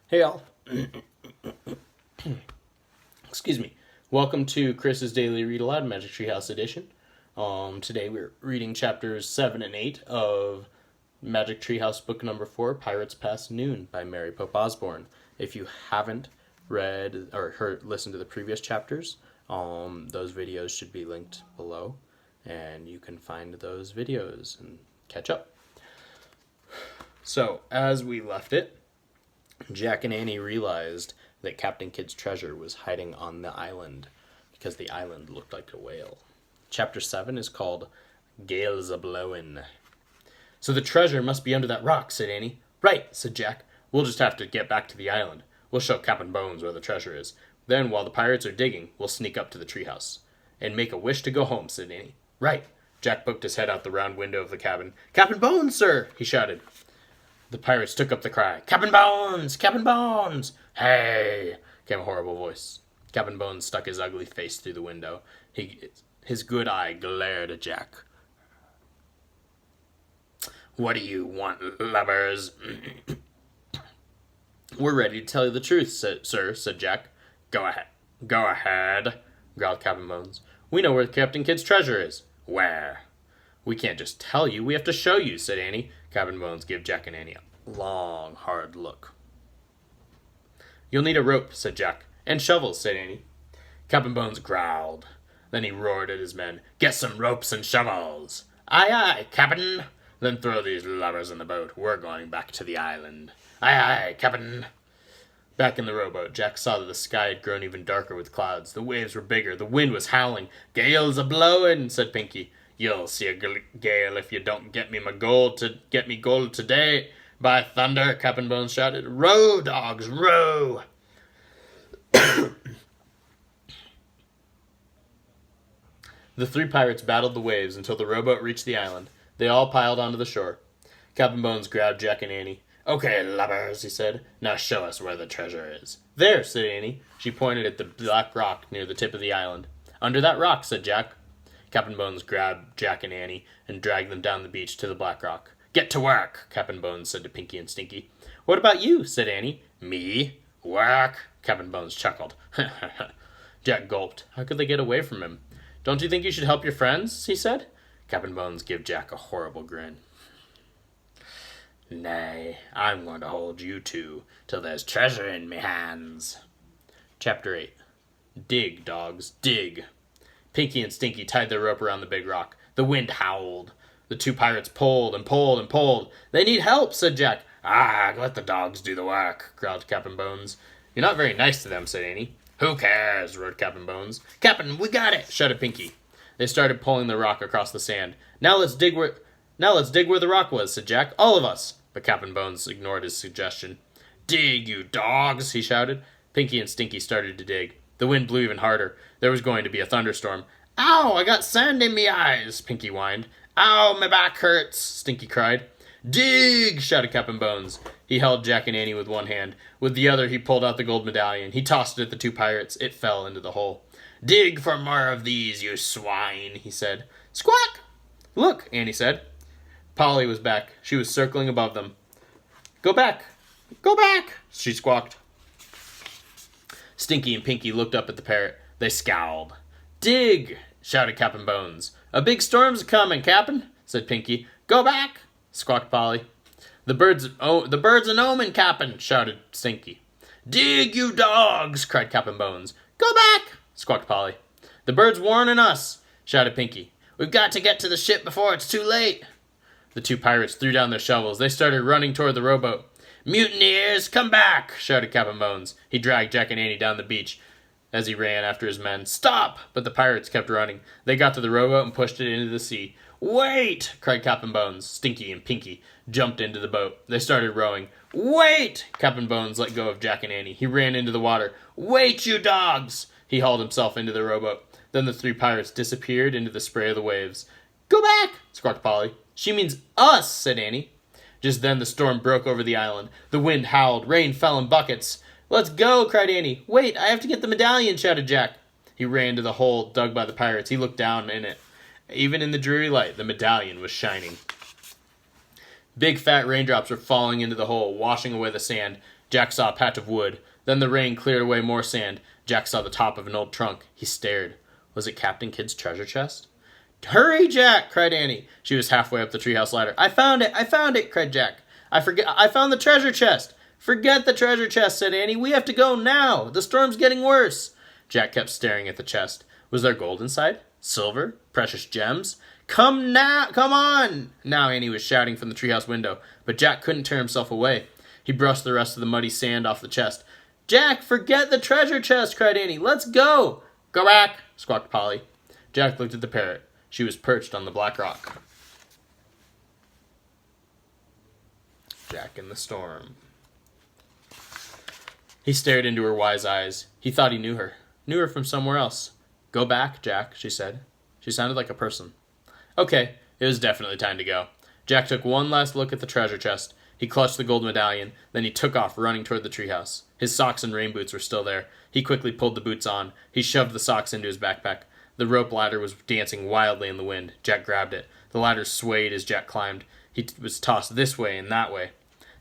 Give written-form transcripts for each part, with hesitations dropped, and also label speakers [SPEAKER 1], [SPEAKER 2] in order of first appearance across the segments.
[SPEAKER 1] Hey all. Excuse me. Welcome to Chris's Daily Read Aloud Magic Treehouse edition. Today we're reading chapters 7 and 8 of Magic Treehouse book number 4, Pirates Past Noon by Mary Pope Osborn. If you haven't read or listened to the previous chapters, those videos should be linked below, and you can find those videos and catch up. So, as we left it, Jack and Annie realized that Captain Kidd's treasure was hiding on the island because the island looked like a whale. Chapter 7 is called Gale's A Blowin. So the treasure must be under that rock, said Annie. Right, said Jack. We'll just have to get back to the island. We'll show Cap'n Bones where the treasure is. Then, while the pirates are digging, we'll sneak up to the treehouse. And make a wish to go home, said Annie. Right. Jack poked his head out the round window of the cabin. Cap'n Bones, sir, he shouted. The pirates took up the cry. Cap'n Bones! Cap'n Bones! Hey! Came a horrible voice. Cap'n Bones stuck his ugly face through the window. His good eye glared at Jack. What do you want, lubbers? We're ready to tell you the truth, sir, said Jack. Go ahead. Go ahead, growled Cap'n Bones. We know where Captain Kidd's treasure is. Where? We can't just tell you, we have to show you, said Annie. Cap'n Bones gave Jack and Annie a long, hard look. You'll need a rope, said Jack. And shovels, said Annie. Cap'n Bones growled. Then he roared at his men. Get some ropes and shovels. Aye, aye, Cap'n. Then throw these lubbers in the boat. We're going back to the island. Aye, aye, Cap'n. Back in the rowboat, Jack saw that the sky had grown even darker with clouds. The waves were bigger. The wind was howling. Gale's a blowin', said Pinky. You'll see a gale if you don't get me gold today. By thunder, Cap'n Bones shouted. Row, dogs, row! The three pirates battled the waves until the rowboat reached the island. They all piled onto the shore. Cap'n Bones grabbed Jack and Annie. Okay, lubbers, he said. Now show us where the treasure is. There, said Annie. She pointed at the black rock near the tip of the island. Under that rock, said Jack. Cap'n Bones grabbed Jack and Annie and dragged them down the beach to the black rock. Get to work, Cap'n Bones said to Pinky and Stinky. What about you, said Annie. Me? Work? Cap'n Bones chuckled. Jack gulped. How could they get away from him? Don't you think you should help your friends, he said. Cap'n Bones gave Jack a horrible grin. Nay, I'm going to hold you two till there's treasure in me hands. Chapter 8. Dig, dogs, dig. Pinky and Stinky tied their rope around the big rock. The wind howled. The two pirates pulled and pulled and pulled. They need help, said Jack. Ah, let the dogs do the work, growled Cap'n Bones. You're not very nice to them, said Annie. Who cares, roared Cap'n Bones. Cap'n, we got it, shouted Pinky. They started pulling the rock across the sand. Now let's dig where the rock was, said Jack. All of us. But Cap'n Bones ignored his suggestion. Dig, you dogs, he shouted. Pinky and Stinky started to dig. The wind blew even harder. There was going to be a thunderstorm. Ow, I got sand in me eyes, Pinky whined. Ow, my back hurts, Stinky cried. Dig, shouted Cap'n Bones. He held Jack and Annie with one hand. With the other, he pulled out the gold medallion. He tossed it at the two pirates. It fell into the hole. Dig for more of these, you swine, he said. Squawk! Look, Annie said. Polly was back. She was circling above them. Go back! Go back! She squawked. Stinky and Pinky looked up at the parrot. They scowled. Dig! Shouted Cap'n Bones. A big storm's coming, Cap'n, said Pinky. Go back! Squawked Polly. The bird's an omen, Cap'n, shouted Stinky. Dig, you dogs! Cried Cap'n Bones. Go back! Squawked Polly. The bird's warning us, shouted Pinky. We've got to get to the ship before it's too late. The two pirates threw down their shovels. They started running toward the rowboat. Mutineers, come back, shouted Cap'n Bones. He dragged Jack and Annie down the beach as he ran after his men. Stop! But the pirates kept running. They got to the rowboat and pushed it into the sea. Wait! Cried Cap'n Bones. Stinky and Pinky jumped into the boat. They started rowing. Wait! Cap'n Bones let go of Jack and Annie. He ran into the water. Wait, you dogs! He hauled himself into the rowboat. Then the three pirates disappeared into the spray of the waves. Go back! Squawked Polly. She means us, said Annie. Just then the storm broke over the island. The wind howled. Rain fell in buckets. Let's go, cried Annie. Wait, I have to get the medallion, shouted Jack. He ran to the hole dug by the pirates. He looked down in it. Even in the dreary light, the medallion was shining. Big fat raindrops were falling into the hole, washing away the sand. Jack saw a patch of wood. Then the rain cleared away more sand. Jack saw the top of an old trunk. He stared. Was it Captain Kidd's treasure chest? "Hurry, Jack!" cried Annie. She was halfway up the treehouse ladder. I found it, cried Jack. I found the treasure chest. Forget the treasure chest, said Annie. We have to go now. The storm's getting worse. Jack kept staring at the chest. Was there gold inside? Silver? Precious gems? Come now! Come on! Now Annie was shouting from the treehouse window, but Jack couldn't tear himself away. He brushed the rest of the muddy sand off the chest. Jack, forget the treasure chest, cried Annie. Let's go! Go back, squawked Polly. Jack looked at the parrot. She was perched on the black rock. Jack in the storm. He stared into her wise eyes. He thought he knew her. Knew her from somewhere else. Go back, Jack, she said. She sounded like a person. Okay, it was definitely time to go. Jack took one last look at the treasure chest. He clutched the gold medallion, then he took off, running toward the treehouse. His socks and rain boots were still there. He quickly pulled the boots on. He shoved the socks into his backpack. The rope ladder was dancing wildly in the wind. Jack grabbed it. The ladder swayed as Jack climbed. He was tossed this way and that way,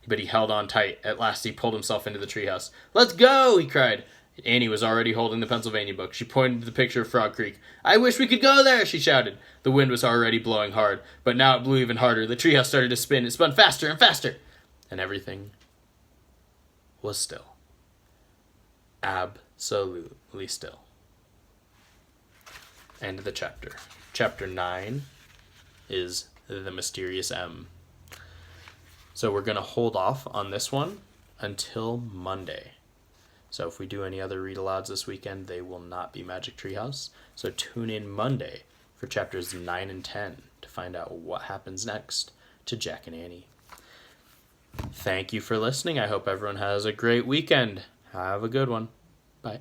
[SPEAKER 1] but he held on tight. At last he pulled himself into the treehouse. Let's go, he cried. Annie was already holding the Pennsylvania book. She pointed to the picture of Frog Creek. I wish we could go there, she shouted. The wind was already blowing hard, but now it blew even harder. The treehouse started to spin. It spun faster and faster. And everything was still. Absolutely still. End of the chapter. Chapter 9 is The Mysterious M. So we're going to hold off on this one until Monday. So if we do any other read-alouds this weekend, they will not be Magic Treehouse. So tune in Monday for chapters 9 and 10 to find out what happens next to Jack and Annie. Thank you for listening. I hope everyone has a great weekend. Have a good one. Bye.